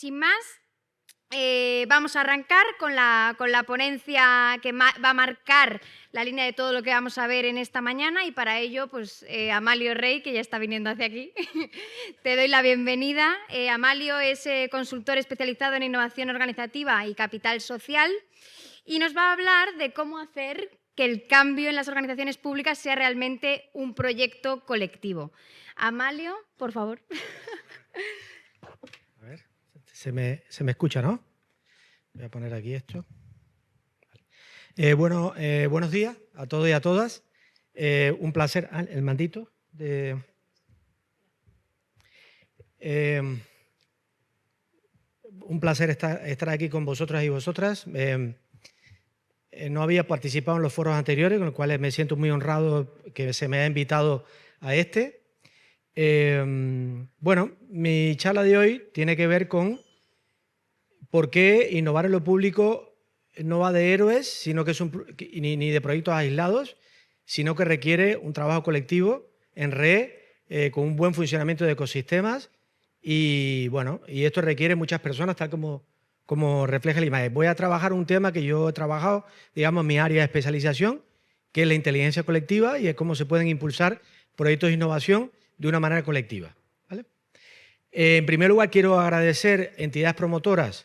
Sin más, vamos a arrancar con la ponencia que va a marcar la línea de todo lo que vamos a ver en esta mañana, y para ello, pues Amalio Rey, que ya está viniendo hacia aquí, te doy la bienvenida. Amalio es consultor especializado en innovación organizativa y capital social y nos va a hablar de cómo hacer que el cambio en las organizaciones públicas sea realmente un proyecto colectivo. Amalio, por favor. A ver, se me escucha, ¿no? Voy a poner aquí esto. Buenos días a todos y a todas. Un placer. El mandito. Un placer estar aquí con vosotras y vosotras. No había participado en los foros anteriores, con los cuales me siento muy honrado que se me haya invitado a este. Bueno, mi charla de hoy tiene que ver con por qué innovar en lo público no va de héroes, sino que es ni de proyectos aislados, sino que requiere un trabajo colectivo en red, con un buen funcionamiento de ecosistemas y, bueno, y esto requiere muchas personas, tal como refleja la imagen. Voy a trabajar un tema que yo he trabajado, digamos, en mi área de especialización, que es la inteligencia colectiva y es cómo se pueden impulsar proyectos de innovación de una manera colectiva, ¿vale? En primer lugar, quiero agradecer entidades promotoras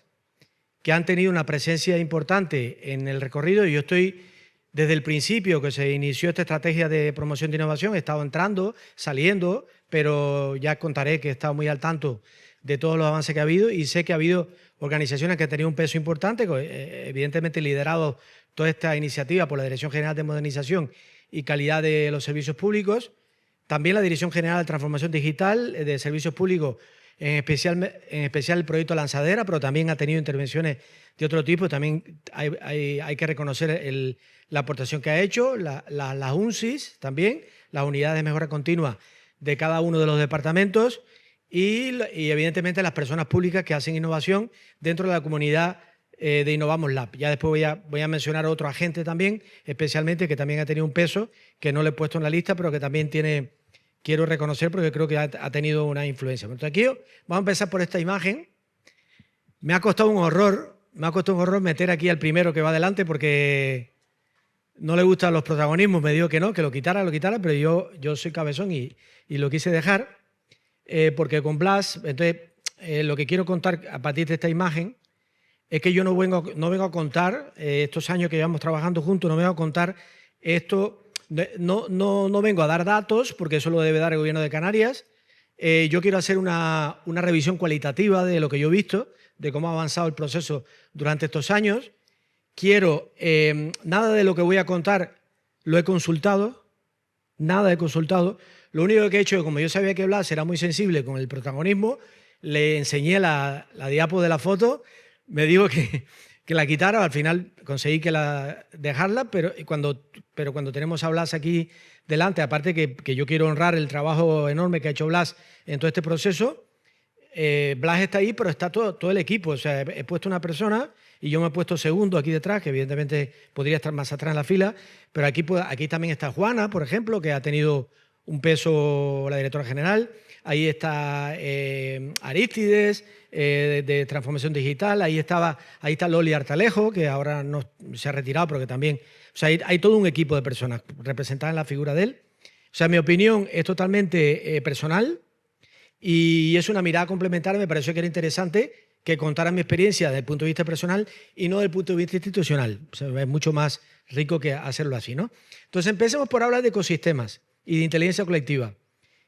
que han tenido una presencia importante en el recorrido. Yo estoy, desde el principio que se inició esta estrategia de promoción de innovación, he estado entrando, saliendo, pero ya contaré que he estado muy al tanto de todos los avances que ha habido y sé que ha habido organizaciones que han tenido un peso importante, evidentemente liderado toda esta iniciativa por la Dirección General de Modernización y Calidad de los Servicios Públicos. También la Dirección General de Transformación Digital de Servicios Públicos, en especial el proyecto Lanzadera, pero también ha tenido intervenciones de otro tipo. También hay que reconocer la aportación que ha hecho, las UNCIS también, las unidades de mejora continua de cada uno de los departamentos y evidentemente las personas públicas que hacen innovación dentro de la comunidad de Innovamos Lab. Ya después voy a mencionar a otro agente también, especialmente, que también ha tenido un peso, que no le he puesto en la lista, pero que también quiero reconocer porque creo que ha tenido una influencia. Entonces aquí vamos a empezar por esta imagen. Me ha costado un horror meter aquí al primero que va adelante porque no le gustan los protagonismos. Me dijo que no, que lo quitara, pero yo soy cabezón y lo quise dejar porque con Blas, entonces lo que quiero contar a partir de esta imagen es que yo no vengo a contar estos años que llevamos trabajando juntos, no vengo a contar esto. No vengo a dar datos, porque eso lo debe dar el Gobierno de Canarias. Yo quiero hacer una revisión cualitativa de lo que yo he visto, de cómo ha avanzado el proceso durante estos años. Nada de lo que voy a contar lo he consultado, nada he consultado. Lo único que he hecho, como yo sabía que Blas era muy sensible con el protagonismo, le enseñé la diapo de la foto, me dijo que la quitara, al final conseguí dejarla, pero cuando tenemos a Blas aquí delante, aparte que yo quiero honrar el trabajo enorme que ha hecho Blas en todo este proceso, Blas está ahí, pero está todo el equipo. O sea, he puesto una persona y yo me he puesto segundo aquí detrás, que evidentemente podría estar más atrás en la fila, pero aquí también está Juana, por ejemplo, que ha tenido un peso, la directora general. Ahí está Arístides, de Transformación Digital. Ahí está Loli Artalejo, que ahora no se ha retirado, pero que también... O sea, hay todo un equipo de personas representadas en la figura de él. O sea, mi opinión es totalmente personal y es una mirada complementaria. Me pareció que era interesante que contara mi experiencia desde el punto de vista personal y no desde el punto de vista institucional. O sea, es mucho más rico que hacerlo así, ¿no? Entonces, empecemos por hablar de ecosistemas y de inteligencia colectiva.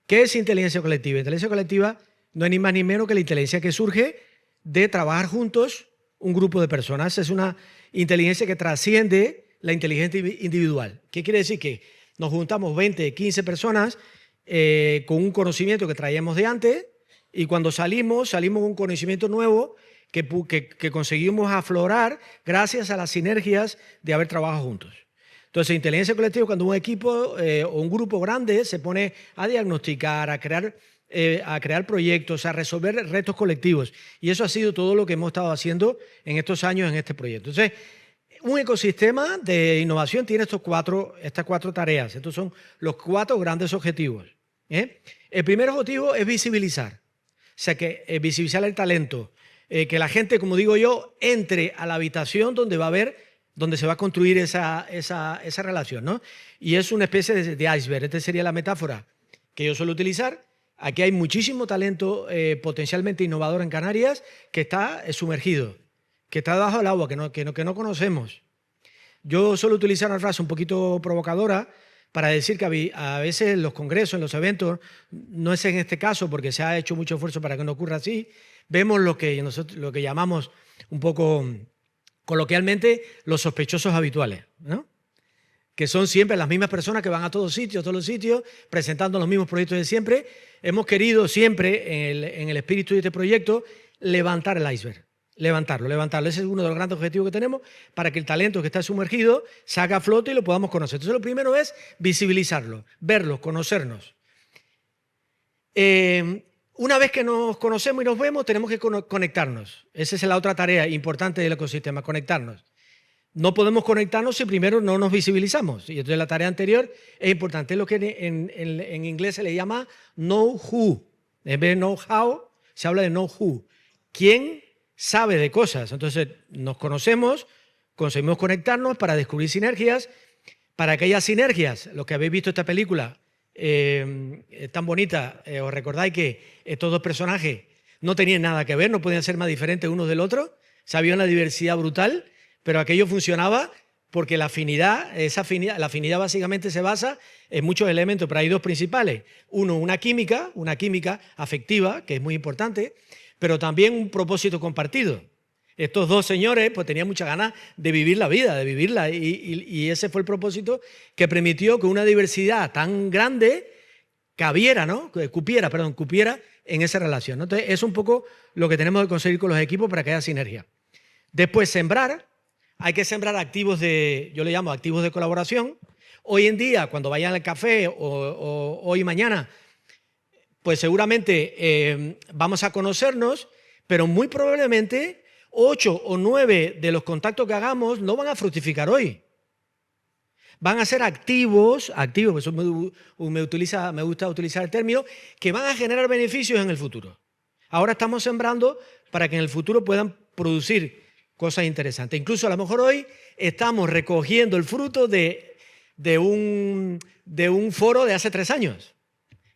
¿Qué es inteligencia colectiva? Inteligencia colectiva no es ni más ni menos que la inteligencia que surge de trabajar juntos un grupo de personas. Es una inteligencia que trasciende la inteligencia individual. ¿Qué quiere decir? Que nos juntamos 20, 15 personas con un conocimiento que traíamos de antes y cuando salimos con un conocimiento nuevo que conseguimos aflorar gracias a las sinergias de haber trabajado juntos. Entonces, inteligencia colectiva, cuando un equipo o un grupo grande se pone a diagnosticar, a crear proyectos, a resolver retos colectivos. Y eso ha sido todo lo que hemos estado haciendo en estos años en este proyecto. Entonces, un ecosistema de innovación tiene estas cuatro tareas. Estos son los 4 grandes objetivos. El primer objetivo es visibilizar. O sea, que visibilizar el talento, que la gente, como digo yo, entre a la habitación donde se va a construir esa relación, ¿no? Y es una especie de iceberg. Esta sería la metáfora que yo suelo utilizar. Aquí hay muchísimo talento potencialmente innovador en Canarias que está sumergido, que está debajo del agua, que no conocemos. Yo suelo utilizar una frase un poquito provocadora para decir que a veces en los congresos, en los eventos, no es en este caso porque se ha hecho mucho esfuerzo para que no ocurra así, vemos lo que llamamos un poco coloquialmente los sospechosos habituales, ¿no? Que son siempre las mismas personas que van a todos los sitios, presentando los mismos proyectos de siempre. Hemos querido siempre, en el espíritu de este proyecto, levantar el iceberg. Levantarlo. Ese es uno de los grandes objetivos que tenemos para que el talento que está sumergido salga a flote y lo podamos conocer. Entonces, lo primero es visibilizarlo, verlo, conocernos. Una vez que nos conocemos y nos vemos, tenemos que conectarnos. Esa es la otra tarea importante del ecosistema, conectarnos. No podemos conectarnos si primero no nos visibilizamos. Y entonces la tarea anterior es importante. Es lo que en inglés se le llama know who. En vez de know how, se habla de know who. ¿Quién sabe de cosas? Entonces nos conocemos, conseguimos conectarnos para descubrir sinergias. Para aquellas sinergias, los que habéis visto esta película tan bonita, os recordáis que estos dos personajes no tenían nada que ver, no podían ser más diferentes unos del otro. O sea, había una diversidad brutal. Pero aquello funcionaba porque la afinidad básicamente se basa en muchos elementos, pero hay dos principales. Uno, una química afectiva, que es muy importante, pero también un propósito compartido. Estos dos señores pues tenían muchas ganas de vivir la vida, de vivirla, y ese fue el propósito que permitió que una diversidad tan grande cupiera en esa relación, ¿no? Entonces, es un poco lo que tenemos que conseguir con los equipos para que haya sinergia. Después, sembrar. Hay que sembrar activos yo le llamo activos de colaboración. Hoy en día, cuando vayan al café o hoy y mañana, pues seguramente vamos a conocernos, pero muy probablemente 8 o 9 de los contactos que hagamos no van a fructificar hoy. Van a ser activos, por eso me gusta utilizar el término, que van a generar beneficios en el futuro. Ahora estamos sembrando para que en el futuro puedan producir cosas interesantes. Incluso a lo mejor hoy estamos recogiendo el fruto de un foro de hace 3 años,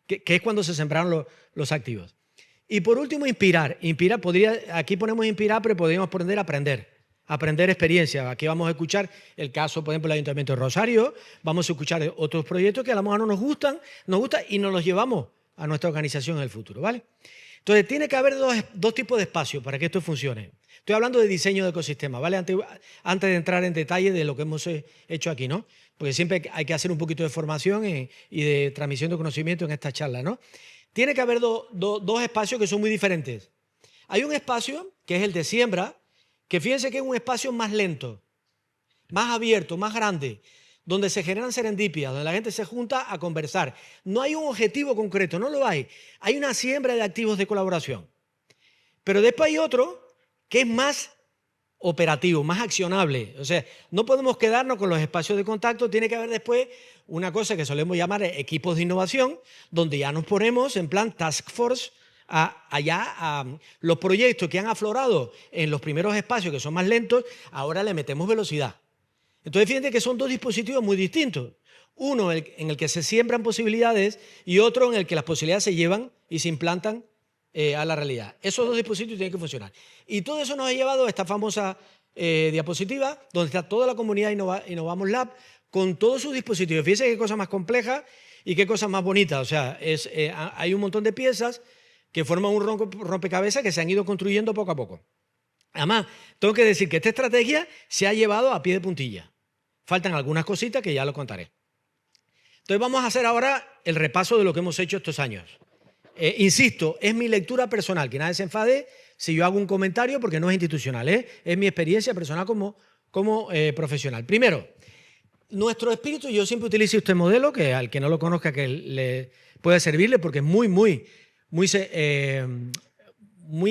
que es cuando se sembraron los activos. Y por último, inspirar. Aquí ponemos inspirar, pero podríamos poner aprender experiencia. Aquí vamos a escuchar el caso, por ejemplo, del Ayuntamiento de Rosario, vamos a escuchar otros proyectos que a lo mejor no nos gustan y nos los llevamos a nuestra organización en el futuro, ¿vale? Entonces, tiene que haber dos tipos de espacios para que esto funcione. Estoy hablando de diseño de ecosistema, ¿vale? Antes de entrar en detalle de lo que hemos hecho aquí, ¿no? Porque siempre hay que hacer un poquito de formación y de transmisión de conocimiento en esta charla, ¿no? Tiene que haber dos espacios que son muy diferentes. Hay un espacio, que es el de siembra, que fíjense que es un espacio más lento, más abierto, más grande, donde se generan serendipias, donde la gente se junta a conversar. No hay un objetivo concreto, no lo hay. Hay una siembra de activos de colaboración. Pero después hay otro que es más operativo, más accionable. O sea, no podemos quedarnos con los espacios de contacto, tiene que haber después una cosa que solemos llamar equipos de innovación, donde ya nos ponemos en plan task force a los proyectos que han aflorado en los primeros espacios que son más lentos, ahora le metemos velocidad. Entonces, fíjense que son dos dispositivos muy distintos. Uno en el que se siembran posibilidades y otro en el que las posibilidades se llevan y se implantan a la realidad. Esos dos dispositivos tienen que funcionar. Y todo eso nos ha llevado a esta famosa diapositiva, donde está toda la comunidad Innovamos Lab, con todos sus dispositivos. Fíjense qué cosa más compleja y qué cosa más bonita. O sea, hay un montón de piezas que forman un rompecabezas que se han ido construyendo poco a poco. Además, tengo que decir que esta estrategia se ha llevado a pie de puntilla. Faltan algunas cositas que ya lo contaré. Entonces vamos a hacer ahora el repaso de lo que hemos hecho estos años. Insisto, es mi lectura personal, que nadie se enfade si yo hago un comentario porque no es institucional, es mi experiencia personal como profesional. Primero, nuestro espíritu, yo siempre utilizo este modelo, que al que no lo conozca que le puede servirle porque es muy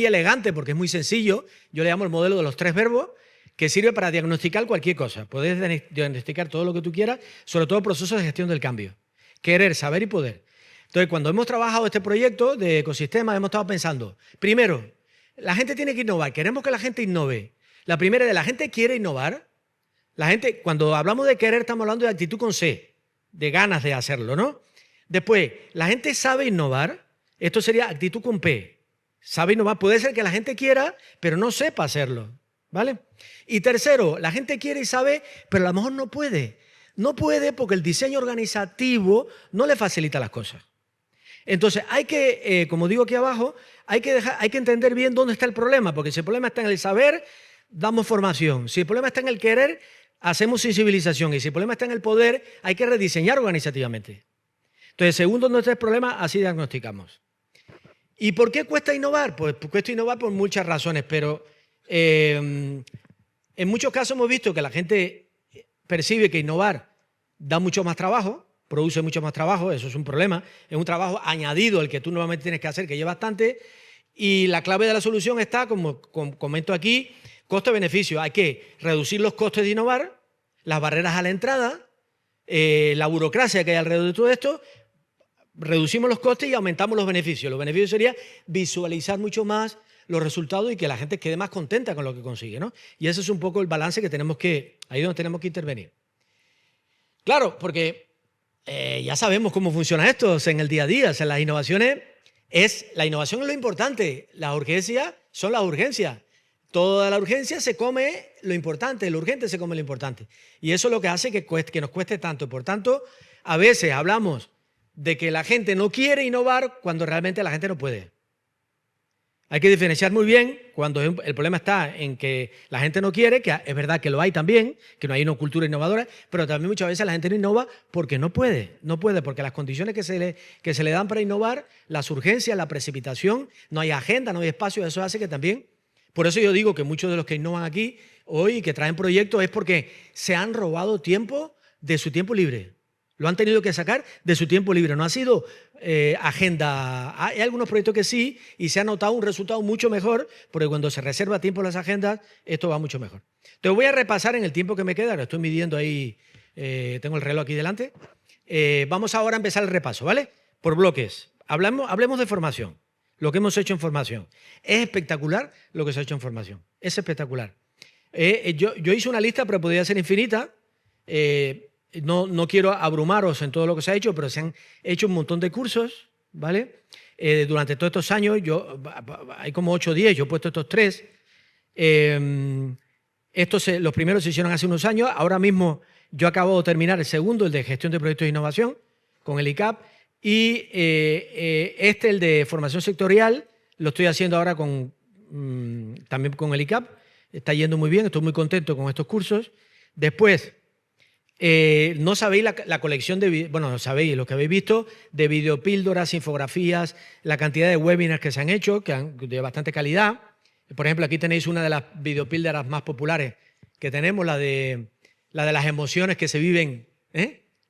elegante, porque es muy sencillo. Yo le llamo el modelo de los 3 verbos, que sirve para diagnosticar cualquier cosa. Puedes diagnosticar todo lo que tú quieras, sobre todo procesos de gestión del cambio. Querer, saber y poder. Entonces, cuando hemos trabajado este proyecto de ecosistema, hemos estado pensando, primero, la gente tiene que innovar, queremos que la gente innove. La primera es, la gente quiere innovar. La gente, cuando hablamos de querer, estamos hablando de actitud con C, de ganas de hacerlo, ¿no? Después, la gente sabe innovar. Esto sería actitud con P. Sabe innovar. Puede ser que la gente quiera, pero no sepa hacerlo, ¿vale? Y tercero, la gente quiere y sabe, pero a lo mejor no puede. No puede porque el diseño organizativo no le facilita las cosas. Entonces, hay que, como digo aquí abajo, hay que entender bien dónde está el problema, porque si el problema está en el saber, damos formación. Si el problema está en el querer, hacemos sensibilización. Y si el problema está en el poder, hay que rediseñar organizativamente. Entonces, según dónde está el problema, así diagnosticamos. ¿Y por qué cuesta innovar? Pues cuesta innovar por muchas razones, pero en muchos casos hemos visto que la gente percibe que innovar da mucho más trabajo, produce mucho más trabajo, eso es un problema, es un trabajo añadido al que tú nuevamente tienes que hacer, que lleva bastante, y la clave de la solución está, como comento aquí, coste-beneficio. Hay que reducir los costes de innovar, las barreras a la entrada, la burocracia que hay alrededor de todo esto. Reducimos los costes y aumentamos los beneficios. Los beneficios sería visualizar mucho más los resultados y que la gente quede más contenta con lo que consigue, ¿no? Y ese es un poco el balance que tenemos que, ahí donde tenemos que intervenir. Claro, porque ya sabemos cómo funciona esto en el día a día. O sea, las innovaciones la innovación es lo importante. Las urgencias son las urgencias. Toda la urgencia se come lo importante, lo urgente se come lo importante. Y eso es lo que hace que nos cueste tanto. Por tanto, a veces hablamos de que la gente no quiere innovar cuando realmente la gente no puede. Hay que diferenciar muy bien cuando el problema está en que la gente no quiere, que es verdad que lo hay también, que no hay una cultura innovadora, pero también muchas veces la gente no innova porque no puede, porque las condiciones que se le dan para innovar, las urgencias, la precipitación, no hay agenda, no hay espacio, eso hace que también. Por eso yo digo que muchos de los que innovan aquí hoy, que traen proyectos, es porque se han robado tiempo de su tiempo libre. Lo han tenido que sacar de su tiempo libre. No ha sido agenda. Hay algunos proyectos que sí, y se ha notado un resultado mucho mejor, porque cuando se reserva tiempo en las agendas, esto va mucho mejor. Entonces voy a repasar en el tiempo que me queda. Lo estoy midiendo ahí, tengo el reloj aquí delante. Vamos ahora a empezar el repaso, ¿vale? Por bloques. Hablemos de formación, lo que hemos hecho en formación. Es espectacular lo que se ha hecho en formación. Es espectacular. Yo hice una lista, pero podría ser infinita. No quiero abrumaros en todo lo que se ha hecho, pero se han hecho un montón de cursos, ¿vale? Durante todos estos años, hay como 8 o 10, yo he puesto estos 3. Los primeros se hicieron hace unos años. Ahora mismo yo acabo de terminar el segundo, el de gestión de proyectos de innovación, con el ICAP. Y el de formación sectorial, lo estoy haciendo ahora también con el ICAP. Está yendo muy bien, estoy muy contento con estos cursos. Después, no sabéis la colección no sabéis, lo que habéis visto, de videopíldoras, infografías, la cantidad de webinars que se han hecho, de bastante calidad. Por ejemplo, aquí tenéis una de las videopíldoras más populares que tenemos, la de las emociones que se viven,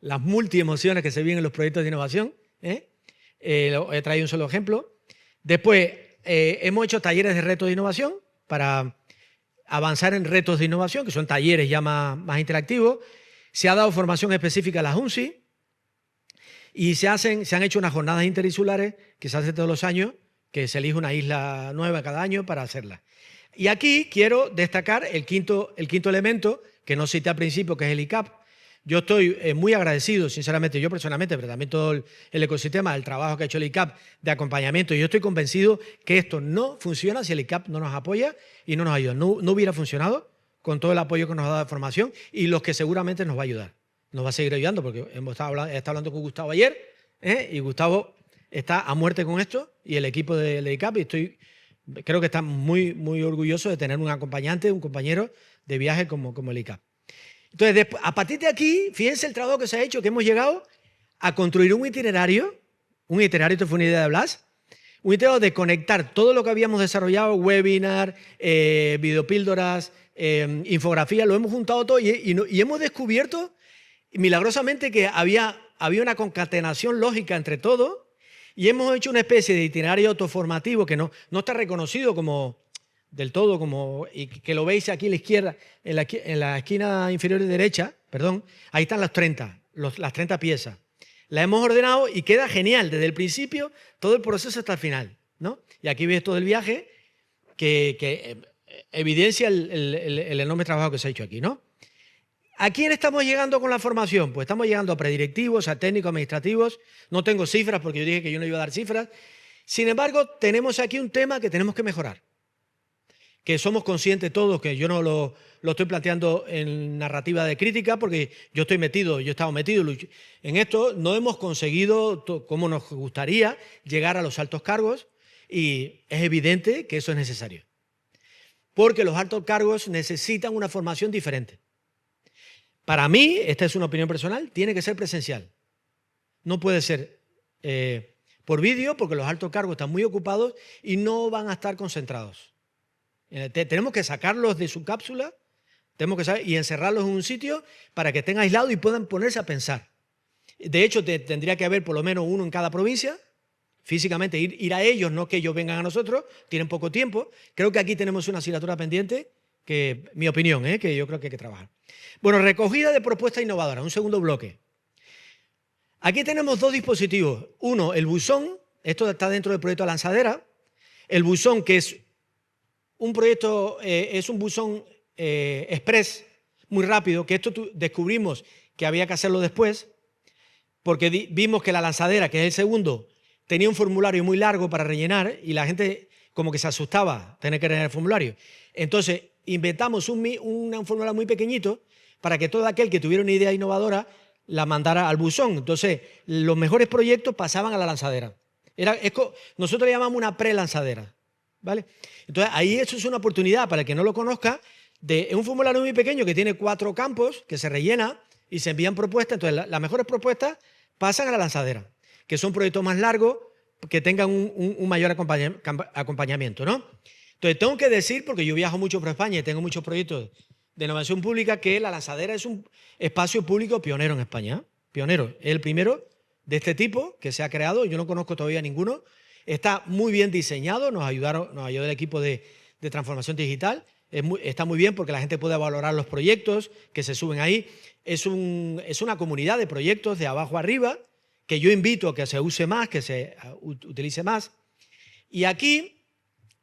las multiemociones que se viven en los proyectos de innovación. He traído un solo ejemplo. Después, hemos hecho talleres de retos de innovación para avanzar en retos de innovación, que son talleres ya más interactivos. Se ha dado formación específica a las UNSI y se han hecho unas jornadas interinsulares que se hacen todos los años, que se elige una isla nueva cada año para hacerlas. Y aquí quiero destacar el quinto elemento, que no cité al principio, que es el ICAP. Yo estoy muy agradecido, sinceramente, yo personalmente, pero también todo el ecosistema, el trabajo que ha hecho el ICAP de acompañamiento. Y yo estoy convencido que esto no funciona si el ICAP no nos apoya y no nos ayuda. No hubiera funcionado con todo el apoyo que nos ha dado de formación y los que seguramente nos va a ayudar. Nos va a seguir ayudando porque he estado hablando con Gustavo ayer y Gustavo está a muerte con esto y el equipo del ICAP y creo que está muy, muy orgulloso de tener un acompañante, un compañero de viaje como el ICAP. Entonces, a partir de aquí, fíjense el trabajo que se ha hecho, que hemos llegado a construir un itinerario, esto fue una idea de Blas, un itinerario de conectar todo lo que habíamos desarrollado, webinar, videopíldoras, infografía, lo hemos juntado todo y hemos descubierto milagrosamente que había una concatenación lógica entre todo y hemos hecho una especie de itinerario autoformativo que no está reconocido del todo, y que lo veis aquí a la izquierda, en la esquina inferior derecha, perdón, ahí están las 30 piezas. Las hemos ordenado y queda genial, desde el principio, todo el proceso hasta el final, ¿no? Y aquí veis todo el viaje. que evidencia el enorme trabajo que se ha hecho aquí, ¿no? ¿A quién estamos llegando con la formación? Pues estamos llegando a predirectivos, a técnicos administrativos. No tengo cifras porque yo dije que yo no iba a dar cifras. Sin embargo, tenemos aquí un tema que tenemos que mejorar, que somos conscientes todos, que yo no lo estoy planteando en narrativa de crítica porque yo he estado metido en esto. No hemos conseguido, como nos gustaría, llegar a los altos cargos y es evidente que eso es necesario, porque los altos cargos necesitan una formación diferente. Para mí, esta es una opinión personal, tiene que ser presencial. No puede ser por vídeo porque los altos cargos están muy ocupados y no van a estar concentrados. Tenemos que sacarlos de su cápsula y encerrarlos en un sitio para que estén aislados y puedan ponerse a pensar. De hecho, tendría que haber por lo menos uno en cada provincia, físicamente ir a ellos, no que ellos vengan a nosotros, tienen poco tiempo. Creo que aquí tenemos una asignatura pendiente, que mi opinión, que yo creo que hay que trabajar. Bueno, recogida de propuestas innovadoras, un segundo bloque. Aquí tenemos dos dispositivos. Uno, el buzón, esto está dentro del proyecto Lanzadera. El buzón, que es un proyecto, es un buzón express, muy rápido, que esto descubrimos que había que hacerlo después, porque vimos que la Lanzadera, que es el segundo, tenía un formulario muy largo para rellenar y la gente como que se asustaba tener que rellenar el formulario. Entonces, inventamos un formulario muy pequeñito para que todo aquel que tuviera una idea innovadora la mandara al buzón. Entonces, los mejores proyectos pasaban a la Lanzadera. Nosotros le llamamos una pre-lanzadera, ¿vale? Entonces, ahí eso es una oportunidad para el que no lo conozca, es un formulario muy pequeño que tiene 4 campos que se rellena y se envían propuestas. Entonces, las mejores propuestas pasan a la Lanzadera, que son proyectos más largos que tengan un mayor acompañamiento, ¿no? Entonces, tengo que decir, porque yo viajo mucho por España y tengo muchos proyectos de innovación pública, que la Lanzadera es un espacio público pionero en España. Pionero. Es el primero de este tipo que se ha creado. Yo no conozco todavía ninguno. Está muy bien diseñado. Nos ayudó el equipo de transformación digital. Está muy bien porque la gente puede valorar los proyectos que se suben ahí. Es una comunidad de proyectos de abajo arriba que yo invito a que se use más, que se utilice más. Y aquí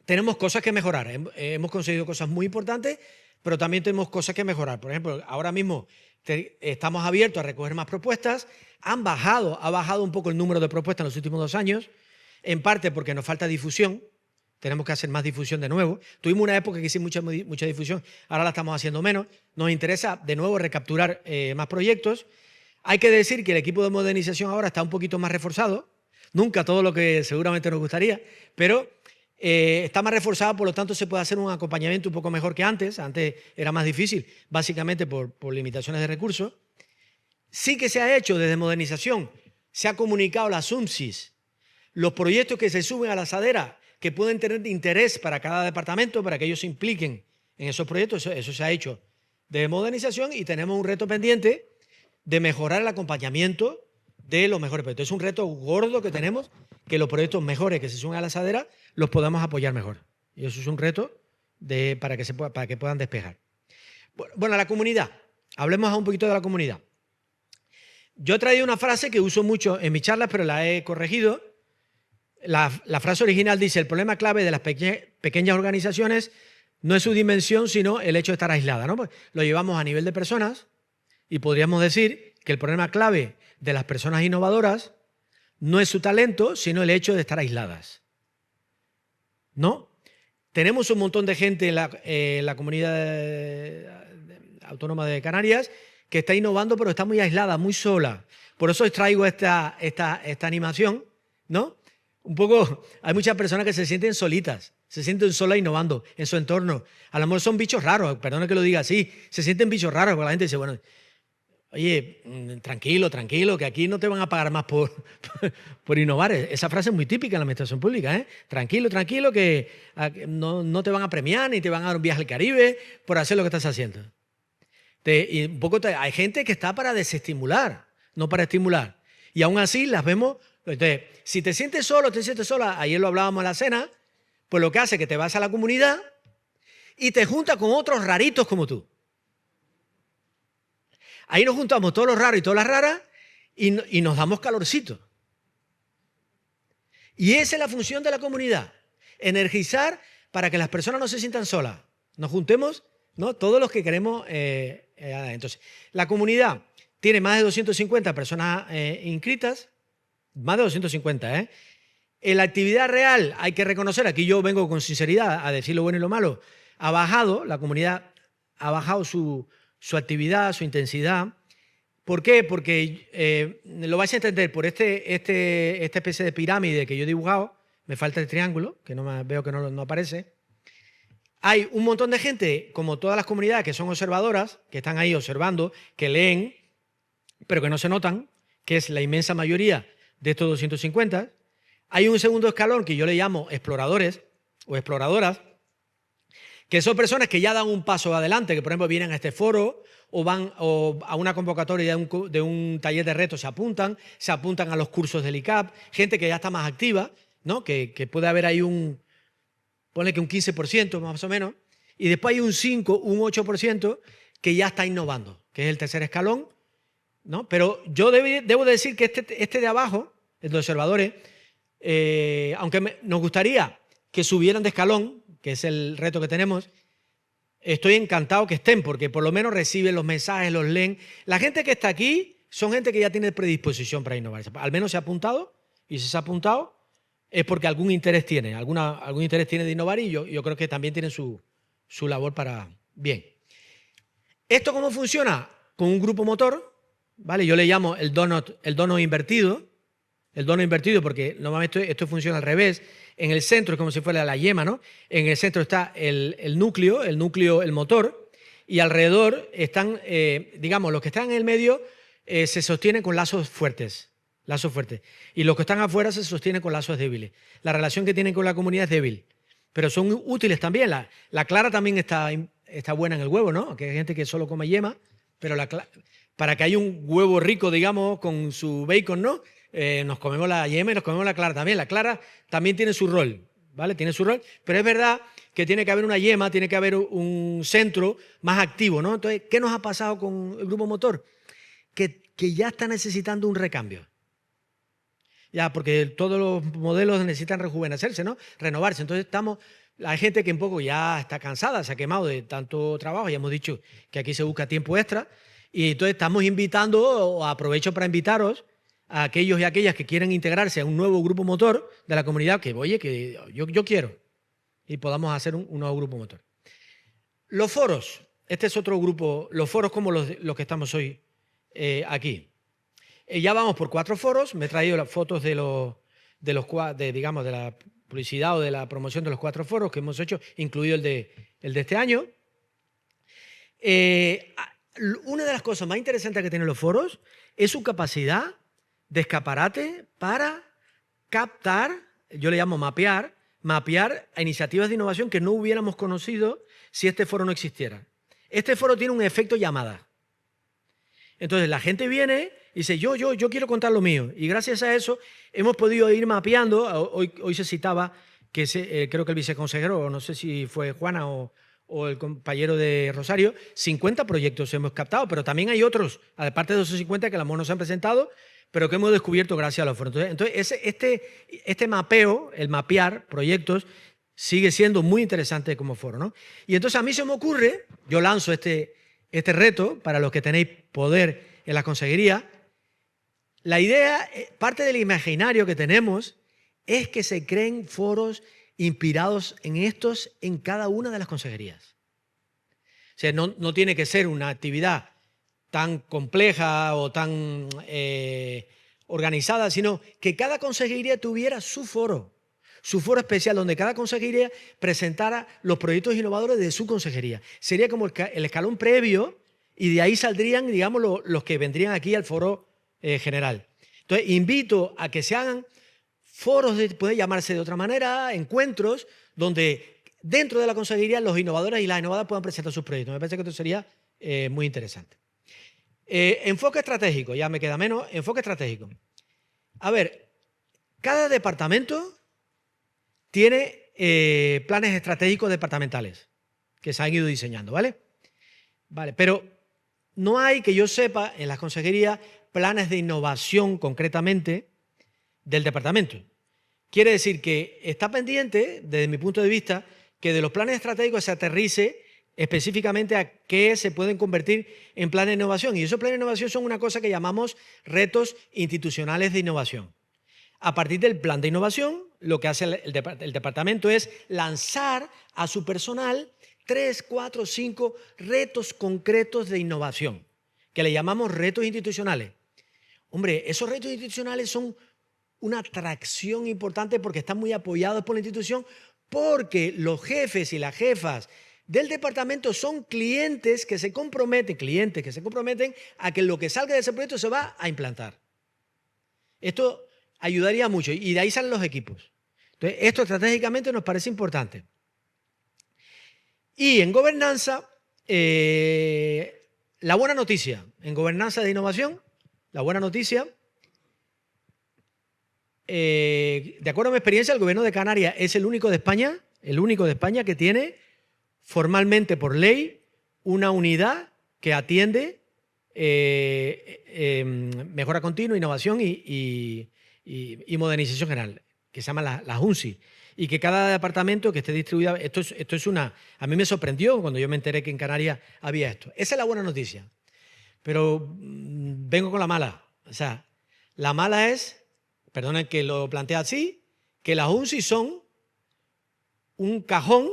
tenemos cosas que mejorar. Hemos conseguido cosas muy importantes, pero también tenemos cosas que mejorar. Por ejemplo, ahora mismo estamos abiertos a recoger más propuestas. Ha bajado un poco el número de propuestas en los últimos 2 años, en parte porque nos falta difusión. Tenemos que hacer más difusión de nuevo. Tuvimos una época que hicimos mucha difusión, ahora la estamos haciendo menos. Nos interesa de nuevo recapturar más proyectos. Hay que decir que el equipo de modernización ahora está un poquito más reforzado. Nunca todo lo que seguramente nos gustaría, pero está más reforzado, por lo tanto se puede hacer un acompañamiento un poco mejor que antes. Antes era más difícil, básicamente por limitaciones de recursos. Sí que se ha hecho desde modernización, se ha comunicado la SUMSIS, los proyectos que se suben a la Lanzadera, que pueden tener interés para cada departamento, para que ellos se impliquen en esos proyectos. Eso se ha hecho de modernización y tenemos un reto pendiente de mejorar el acompañamiento de los mejores proyectos. Es un reto gordo que tenemos, que los proyectos mejores que se suben a la Lanzadera los podamos apoyar mejor. Y eso es un reto para que puedan despejar. Bueno, la comunidad. Hablemos un poquito de la comunidad. Yo he traído una frase que uso mucho en mis charlas, pero la he corregido. La frase original dice: el problema clave de las pequeñas organizaciones no es su dimensión, sino el hecho de estar aislada, ¿no? Pues lo llevamos a nivel de personas y podríamos decir que el problema clave de las personas innovadoras no es su talento, sino el hecho de estar aisladas, ¿no? Tenemos un montón de gente en la comunidad autónoma de Canarias que está innovando, pero está muy aislada, muy sola. Por eso os traigo esta animación, ¿no? Un poco, hay muchas personas que se sienten solitas, se sienten solas innovando en su entorno. A lo mejor son bichos raros, perdona que lo diga así, se sienten bichos raros, porque la gente dice, bueno, oye, tranquilo, que aquí no te van a pagar más por innovar. Esa frase es muy típica en la administración pública, ¿eh? Tranquilo, que no te van a premiar ni te van a dar un viaje al Caribe por hacer lo que estás haciendo. Y un poco hay gente que está para desestimular, no para estimular. Y aún así las vemos. Entonces, si te sientes solo, te sientes sola, ayer lo hablábamos en la cena, pues lo que hace es que te vas a la comunidad y te juntas con otros raritos como tú. Ahí nos juntamos todos los raros y todas las raras y nos damos calorcito. Y esa es la función de la comunidad, energizar para que las personas no se sientan solas. Nos juntemos, ¿no?, todos los que queremos. Entonces, la comunidad tiene más de 250 personas inscritas, más de 250, ¿eh? En la actividad real, hay que reconocer, aquí yo vengo con sinceridad a decir lo bueno y lo malo, ha bajado, la comunidad ha bajado su actividad, su intensidad. ¿Por qué? Porque lo vais a entender por esta especie de pirámide que yo he dibujado, me falta el triángulo, que veo que no aparece. Hay un montón de gente, como todas las comunidades, que son observadoras, que están ahí observando, que leen, pero que no se notan, que es la inmensa mayoría de estos 250. Hay un segundo escalón que yo le llamo exploradores o exploradoras, que son personas que ya dan un paso adelante, que por ejemplo vienen a este foro o van a una convocatoria de un taller de retos, se apuntan a los cursos del ICAP, gente que ya está más activa, ¿no?, que puede haber ahí ponle que un 15% más o menos, y después hay un 5, un 8% que ya está innovando, que es el tercer escalón, ¿no? Pero yo debo decir que este de abajo, el de observadores, aunque nos gustaría que subieran de escalón, que es el reto que tenemos, estoy encantado que estén, porque por lo menos reciben los mensajes, los leen. La gente que está aquí son gente que ya tiene predisposición para innovar. Al menos se ha apuntado, y si se ha apuntado es porque algún interés tiene, algún interés tiene de innovar, y yo creo que también tienen su labor para... Bien. ¿Esto cómo funciona? Con un grupo motor, ¿vale? Yo le llamo el donut invertido. El donut invertido porque normalmente esto funciona al revés. En el centro es como si fuera la yema, ¿no? En el centro está el núcleo, el motor, y alrededor están, digamos, los que están en el medio se sostienen con lazos fuertes. Y los que están afuera se sostienen con lazos débiles. La relación que tienen con la comunidad es débil, pero son útiles también. La clara también está buena en el huevo, ¿no? Que hay gente que solo come yema, pero para que haya un huevo rico, digamos, con su bacon, ¿no?, nos comemos la yema y nos comemos la clara también. La clara también tiene su rol, ¿vale? Tiene su rol, pero es verdad que tiene que haber una yema, tiene que haber un centro más activo, ¿no? Entonces, ¿qué nos ha pasado con el grupo motor? Que ya está necesitando un recambio. Ya, porque todos los modelos necesitan rejuvenecerse, ¿no?, renovarse. Entonces hay gente que un poco ya está cansada, se ha quemado de tanto trabajo, ya hemos dicho que aquí se busca tiempo extra, y entonces estamos invitando, o aprovecho para invitaros, a aquellos y aquellas que quieren integrarse a un nuevo grupo motor de la comunidad, que oye, que yo quiero, y podamos hacer un nuevo grupo motor. Los foros, este es otro grupo, los foros como los que estamos hoy aquí. Ya vamos por 4 foros, me he traído las fotos de la publicidad o de la promoción de los 4 foros que hemos hecho, incluido el de este año. Una de las cosas más interesantes que tienen los foros es su capacidad de escaparate para captar, yo le llamo mapear a iniciativas de innovación que no hubiéramos conocido si este foro no existiera. Este foro tiene un efecto llamada. Entonces la gente viene y dice, yo quiero contar lo mío. Y gracias a eso hemos podido ir mapeando. Hoy se citaba que creo que el viceconsejero, o no sé si fue Juana o el compañero de Rosario, 50 proyectos hemos captado, pero también hay otros, aparte de esos 50 que a lo mejor no se han presentado, pero que hemos descubierto gracias a los foros. Entonces este mapeo, el mapear proyectos, sigue siendo muy interesante como foro, ¿no? Y entonces a mí se me ocurre, yo lanzo este reto para los que tenéis poder en la consejería. La idea, parte del imaginario que tenemos, es que se creen foros inspirados en estos en cada una de las consejerías. O sea, no tiene que ser una actividad tan compleja o tan organizada, sino que cada consejería tuviera su foro especial, donde cada consejería presentara los proyectos innovadores de su consejería. Sería como el escalón previo, y de ahí saldrían, digamos, los que vendrían aquí al foro general. Entonces, invito a que se hagan foros, puede llamarse de otra manera, encuentros, donde dentro de la consejería los innovadores y las innovadoras puedan presentar sus proyectos. Me parece que esto sería muy interesante. Enfoque estratégico, ya me queda menos. Enfoque estratégico. A ver, cada departamento tiene planes estratégicos departamentales que se han ido diseñando, ¿vale? Vale, pero no hay, que yo sepa, en las consejerías planes de innovación concretamente del departamento. Quiere decir que está pendiente, desde mi punto de vista, que de los planes estratégicos se aterrice específicamente a qué se pueden convertir en planes de innovación. Y esos planes de innovación son una cosa que llamamos retos institucionales de innovación. A partir del plan de innovación, lo que hace el departamento es lanzar a su personal 3, 4, 5 retos concretos de innovación, que le llamamos retos institucionales. Hombre, esos retos institucionales son una atracción importante porque están muy apoyados por la institución, porque los jefes y las jefas del departamento son clientes que se comprometen a que lo que salga de ese proyecto se va a implantar. Esto ayudaría mucho y de ahí salen los equipos. Entonces, esto estratégicamente nos parece importante. Y en gobernanza, la buena noticia, en gobernanza de innovación, la buena noticia, de acuerdo a mi experiencia, el gobierno de Canarias es el único de España que tiene formalmente por ley una unidad que atiende mejora continua, innovación y modernización general, que se llama la JUNSI, y que cada departamento que esté distribuido, a mí me sorprendió cuando yo me enteré que en Canarias había esto. Esa es la buena noticia, pero vengo con la mala. O sea, la mala es, perdonen que lo plantee así, que las JUNSI son un cajón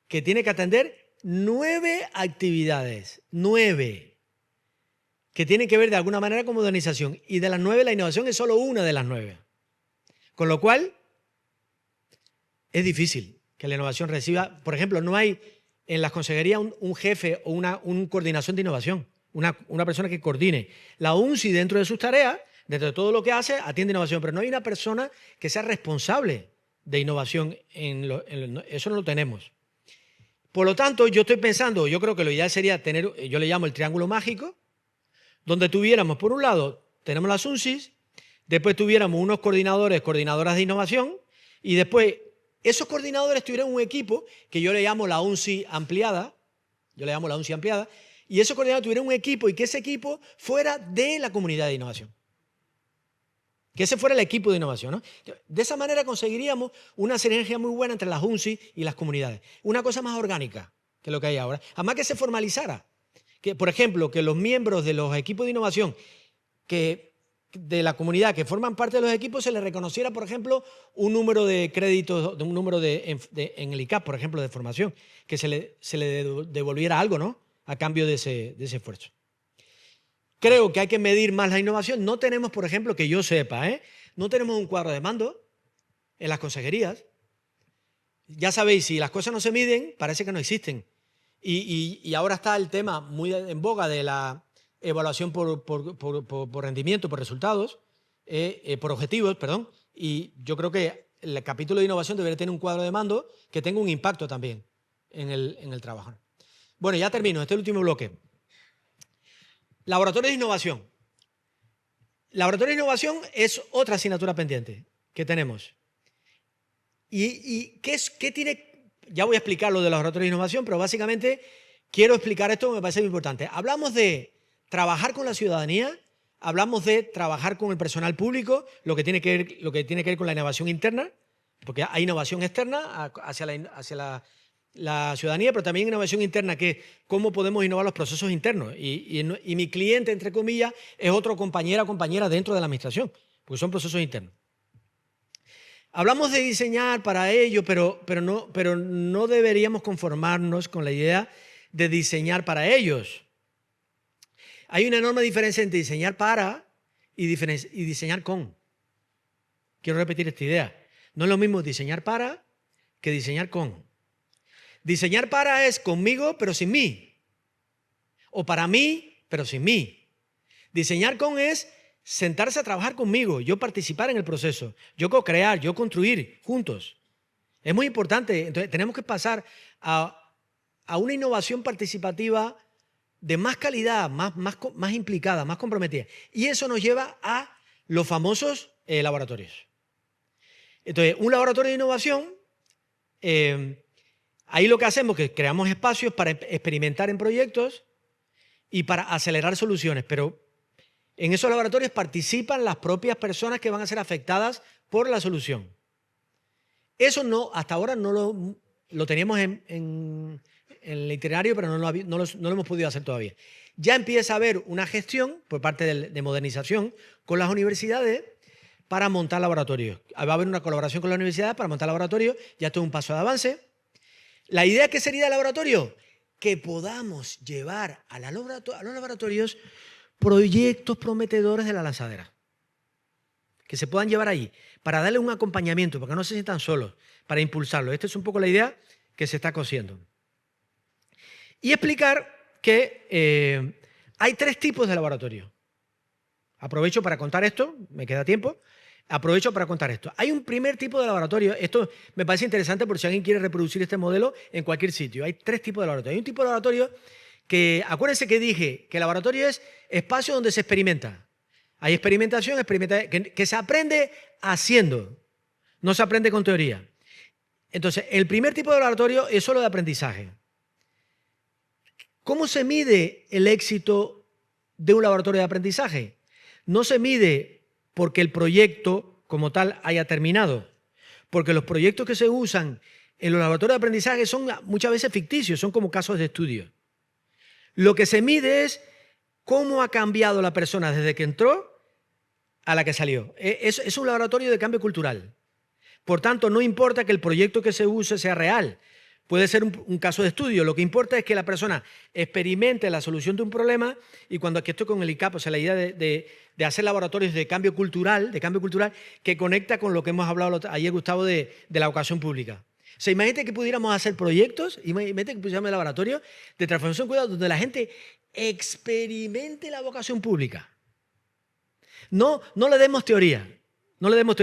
que tiene que atender 9 actividades, 9, que tienen que ver de alguna manera con modernización. Y de las 9, la innovación es solo una de las 9. Con lo cual, es difícil que la innovación reciba. Por ejemplo, no hay en las consejerías un jefe o una coordinación de innovación, una persona que coordine. La UNSI, dentro de sus tareas, dentro de todo lo que hace, atiende innovación, pero no hay una persona que sea responsable de innovación. Eso no lo tenemos. Por lo tanto, yo estoy pensando, yo creo que lo ideal sería tener, yo le llamo el triángulo mágico, donde tuviéramos, por un lado, tenemos las UNSIs, después tuviéramos unos coordinadoras de innovación, y después esos coordinadores tuvieran un equipo que yo le llamo la UNSI ampliada, y esos coordinadores tuvieran un equipo y que ese equipo fuera de la comunidad de innovación. Que ese fuera el equipo de innovación, ¿no? De esa manera conseguiríamos una sinergia muy buena entre las UNSI y las comunidades. Una cosa más orgánica que lo que hay ahora. Además que se formalizara. Que, por ejemplo, que los miembros de los equipos de innovación de la comunidad que forman parte de los equipos se les reconociera, por ejemplo, un número de créditos, un número en el ICAP, por ejemplo, de formación, que se le devolviera algo, ¿no? A cambio de ese esfuerzo. Creo que hay que medir más la innovación. No tenemos, por ejemplo, que yo sepa, no tenemos un cuadro de mando en las consejerías. Ya sabéis, si las cosas no se miden, parece que no existen. Y ahora está el tema muy en boga de la evaluación por rendimiento, por resultados, por objetivos, perdón. Y yo creo que el capítulo de innovación debería tener un cuadro de mando que tenga un impacto también en el trabajo. Bueno, ya termino, este es el último bloque. Laboratorio de innovación. Laboratorio de innovación es otra asignatura pendiente que tenemos. ¿Y qué tiene? Ya voy a explicar lo de los laboratorios de innovación, pero básicamente quiero explicar esto que me parece muy importante. Hablamos de trabajar con la ciudadanía, hablamos de trabajar con el personal público, lo que tiene que ver con la innovación interna, porque hay innovación externa hacia la ciudadanía, pero también innovación interna, que es cómo podemos innovar los procesos internos. Y mi cliente, entre comillas, es otro compañera o compañera dentro de la administración, porque son procesos internos. Hablamos de diseñar para ello, pero no deberíamos conformarnos con la idea de diseñar para ellos. Hay una enorme diferencia entre diseñar para y diseñar con. Quiero repetir esta idea. No es lo mismo diseñar para que diseñar con. Diseñar para es conmigo, pero sin mí. O para mí, pero sin mí. Diseñar con es sentarse a trabajar conmigo, yo participar en el proceso, yo co-crear, yo construir juntos. Es muy importante. Entonces, tenemos que pasar a una innovación participativa de más calidad, más implicada, más comprometida. Y eso nos lleva a los famosos laboratorios. Entonces, un laboratorio de innovación, ahí lo que hacemos es que creamos espacios para experimentar en proyectos y para acelerar soluciones, pero en esos laboratorios participan las propias personas que van a ser afectadas por la solución. Eso hasta ahora no lo teníamos en el itinerario, pero no lo hemos podido hacer todavía. Ya empieza a haber una gestión por parte de modernización con las universidades para montar laboratorios. Va a haber una colaboración con las universidades para montar laboratorios, ya esto es un paso de avance. La idea que sería de laboratorio, que podamos llevar a los laboratorios proyectos prometedores de la lanzadera. Que se puedan llevar ahí, para darle un acompañamiento, para que no se sientan solos, para impulsarlo. Esta es un poco la idea que se está cosiendo. Y explicar que hay 3 tipos de laboratorio. Aprovecho para contar esto, me queda tiempo. Aprovecho para contar esto. Hay un primer tipo de laboratorio, esto me parece interesante por si alguien quiere reproducir este modelo en cualquier sitio. Hay 3 tipos de laboratorio. Hay un tipo de laboratorio que, acuérdense que dije que el laboratorio es espacio donde se experimenta. Hay experimentación, que se aprende haciendo, no se aprende con teoría. Entonces, el primer tipo de laboratorio es solo de aprendizaje. ¿Cómo se mide el éxito de un laboratorio de aprendizaje? No se mide porque el proyecto como tal haya terminado, porque los proyectos que se usan en los laboratorios de aprendizaje son muchas veces ficticios, son como casos de estudio. Lo que se mide es cómo ha cambiado la persona desde que entró a la que salió. Es un laboratorio de cambio cultural. Por tanto, no importa que el proyecto que se use sea real. Puede ser un caso de estudio. Lo que importa es que la persona experimente la solución de un problema y cuando aquí estoy con el ICAP, o sea, la idea de hacer laboratorios de cambio cultural que conecta con lo que hemos hablado ayer, Gustavo, de la vocación pública. O sea, imagínate que pudiéramos hacer proyectos, imagínate que pusiéramos laboratorios de transformación cuidado donde la gente experimente la vocación pública. No le demos teoría,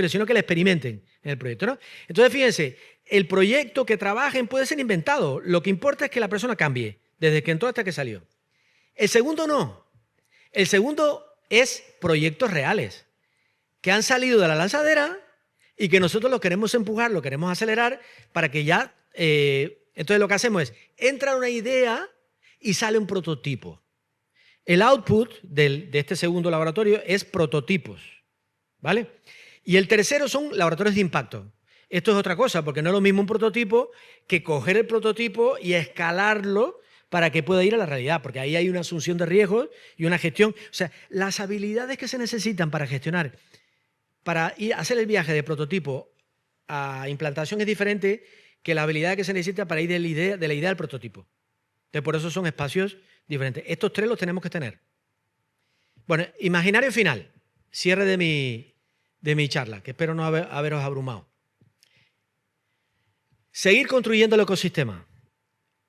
sino que la experimenten en el proyecto, ¿no? Entonces, fíjense, el proyecto que trabajen puede ser inventado. Lo que importa es que la persona cambie, desde que entró hasta que salió. El segundo no. El segundo es proyectos reales, que han salido de la lanzadera y que nosotros los queremos empujar, lo queremos acelerar para que ya... entonces lo que hacemos es, entra una idea y sale un prototipo. El output de este segundo laboratorio es prototipos, ¿vale? Y el tercero son laboratorios de impacto. Esto es otra cosa, porque no es lo mismo un prototipo que coger el prototipo y escalarlo para que pueda ir a la realidad, porque ahí hay una asunción de riesgos y una gestión. O sea, las habilidades que se necesitan para gestionar, para ir a hacer el viaje de prototipo a implantación es diferente que la habilidad que se necesita para ir de la idea al prototipo. Entonces, por eso son espacios diferentes. Estos 3 los tenemos que tener. Bueno, imaginario final. Cierre de mi charla, que espero no haberos abrumado. Seguir construyendo el ecosistema.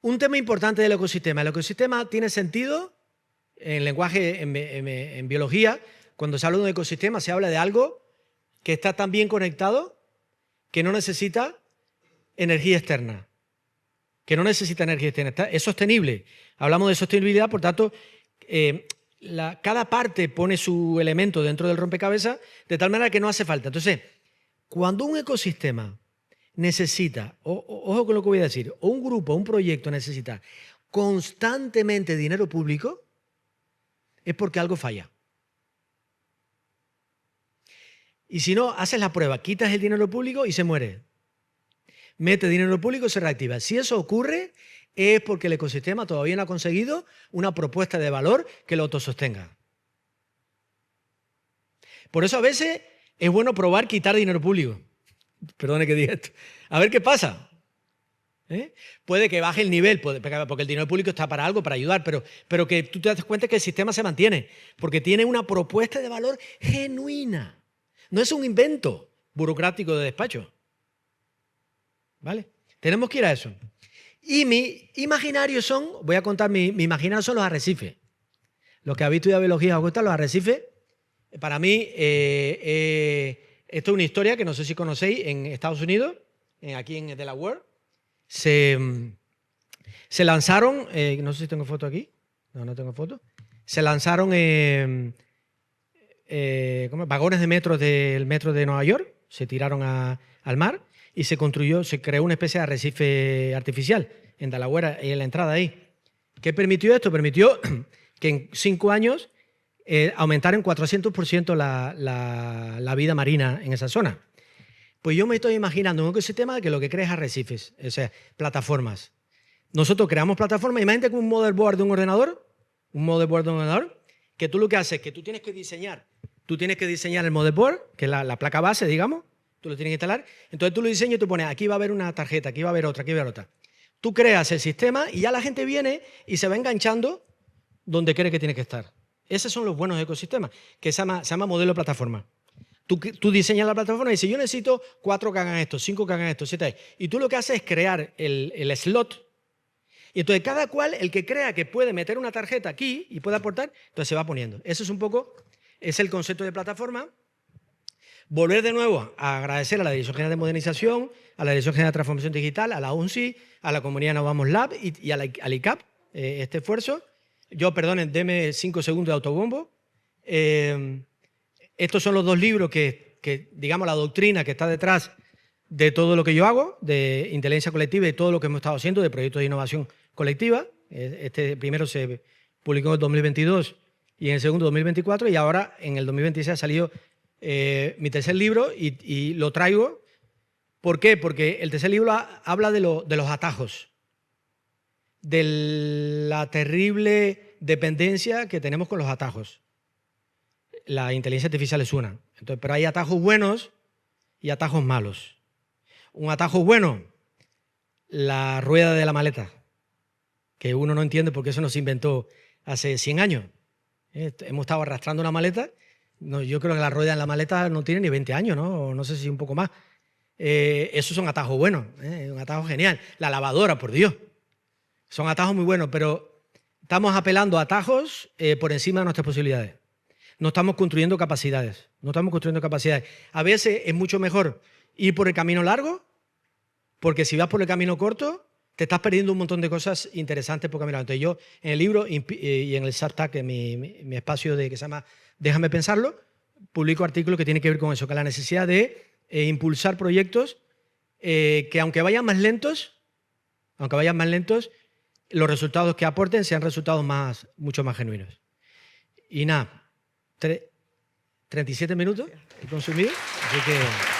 Un tema importante del ecosistema. El ecosistema tiene sentido en lenguaje, en biología. Cuando se habla de un ecosistema, se habla de algo que está tan bien conectado que no necesita energía externa. Es sostenible. Hablamos de sostenibilidad, por tanto, cada parte pone su elemento dentro del rompecabezas de tal manera que no hace falta. Entonces, cuando un ecosistema necesita, ojo con lo que voy a decir, o un grupo, un proyecto necesita constantemente dinero público, es porque algo falla. Y si no, haces la prueba, quitas el dinero público y se muere. Mete dinero público y se reactiva. Si eso ocurre, es porque el ecosistema todavía no ha conseguido una propuesta de valor que lo autosostenga. Por eso a veces es bueno probar quitar dinero público. Perdone que diga esto. A ver qué pasa. Puede que baje el nivel, porque el dinero público está para algo, para ayudar, pero que tú te das cuenta que el sistema se mantiene, porque tiene una propuesta de valor genuina. No es un invento burocrático de despacho. ¿Vale? Tenemos que ir a eso. Y mi imaginario voy a contar, mi imaginario son los arrecifes. Los que habéis estudiado biología os gustan los arrecifes. Para mí, esto es una historia que no sé si conocéis en Estados Unidos, aquí en Delaware. Se lanzaron, no sé si tengo foto aquí. No tengo foto. Se lanzaron vagones de metro del metro de Nueva York, se tiraron al mar y se creó una especie de arrecife artificial en Delaware, en la entrada ahí. ¿Qué permitió esto? Permitió que en 5 años aumentara en 400% la vida marina en esa zona. Pues yo me estoy imaginando un ecosistema que lo que crea es arrecifes, o sea, plataformas. Nosotros creamos plataformas, imagínate que un motherboard de un ordenador, que tú lo que haces es que tú tienes que diseñar el motherboard, que es la placa base, digamos, tú lo tienes que instalar, entonces tú lo diseñas y tú pones, aquí va a haber una tarjeta, aquí va a haber otra, aquí va a haber otra. Tú creas el sistema y ya la gente viene y se va enganchando donde cree que tiene que estar. Esos son los buenos ecosistemas, que se llama modelo de plataforma. Tú diseñas la plataforma y dices, yo necesito 4 que hagan esto, 5 que hagan esto, 7. Y tú lo que haces es crear el slot. Y entonces cada cual, el que crea que puede meter una tarjeta aquí y puede aportar, entonces se va poniendo. Eso es un poco, es el concepto de plataforma. Volver de nuevo a agradecer a la Dirección General de Modernización, a la Dirección General de Transformación Digital, a la UNCI, a la Comunidad No Vamos Lab y al ICAP, este esfuerzo. Perdonen, deme 5 segundos de autobombo. Estos son los 2 libros que, digamos, la doctrina que está detrás de todo lo que yo hago, de inteligencia colectiva y todo lo que hemos estado haciendo de proyectos de innovación colectiva. Este primero se publicó en el 2022 y en el segundo 2024 y ahora en el 2026 ha salido mi tercer libro y lo traigo. ¿Por qué? Porque el tercer libro habla de los atajos, de la terrible dependencia que tenemos con los atajos. La inteligencia artificial es una. Entonces, pero hay atajos buenos y atajos malos. Un atajo bueno, la rueda de la maleta, que uno no entiende porque eso no se inventó hace 100 años. Hemos estado arrastrando una maleta. No, yo creo que la rueda en la maleta no tiene ni 20 años, ¿no? O no sé si un poco más. Esos son atajos buenos, un atajo genial. La lavadora, por Dios. Son atajos muy buenos, pero estamos apelando a atajos por encima de nuestras posibilidades. No estamos construyendo capacidades. A veces es mucho mejor ir por el camino largo, porque si vas por el camino corto, te estás perdiendo un montón de cosas interesantes por caminar. Entonces yo, en el libro y en el Substack, en mi espacio que se llama Déjame Pensarlo, publico artículos que tienen que ver con eso, con la necesidad de impulsar proyectos que aunque vayan más lentos, los resultados que aporten sean resultados mucho más genuinos. Y nada, 37 minutos he consumido, así que...